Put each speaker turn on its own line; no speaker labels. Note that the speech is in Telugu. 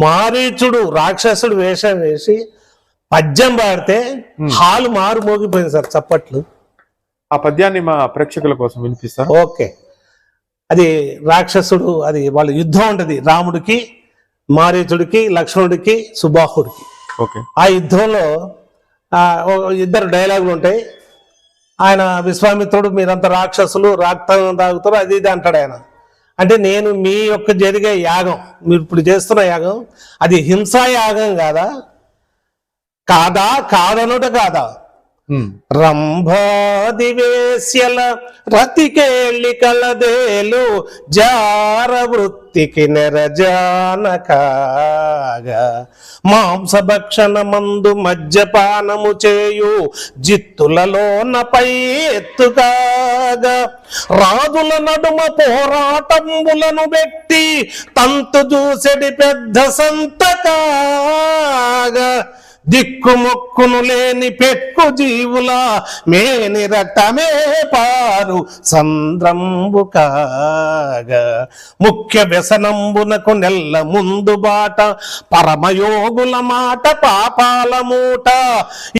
మారీచుడు రాక్షసుడు వేషం వేసి పద్యం పాడితే హాలు మారు మోగిపోయింది సార్ చప్పట్లు.
ఆ పద్యాన్ని మా ప్రేక్షకుల కోసం వినిపిస్తా.
ఓకే. అది రాక్షసుడు, అది వాళ్ళ యుద్ధం ఉంటది రాముడికి, మారీచుడికి, లక్ష్మణుడికి, సుబాహుడికి.
ఓకే.
ఆ యుద్ధంలో ఇద్దరు డైలాగులు ఉంటాయి. ఆయన విశ్వామిత్రుడు మీరంతా రాక్షసులు, రక్తం తాగుతారు, అది ఇది అంటాడు ఆయన. అంటే నేను మీ యొక్క జరిగే యాగం, మీరు ఇప్పుడు చేస్తున్న యాగం అది హింసా యాగం కాదా? కాదా? కాదనుట కాదా? రంభాదివేశ్యల రతికేళి కలదేలు జార వృత్తికి నెరజానకాగా మాంసభక్షణ మందు మద్యపానము చేయు జిత్తులలోన పై ఎత్తుకాగా రాజుల నడుమ పోరాటంబులను పెట్టి తంతు చూసెడి పెద్ద సంతకాగా దిక్కుమొక్కును లేని పెక్కు జీవుల మేని రక్తమే పారు సంద్రంబు కాగా ముఖ్య వ్యసనంబునకు నెల్ల ముందు బాట పరమయోగుల మాట పాపాల మూట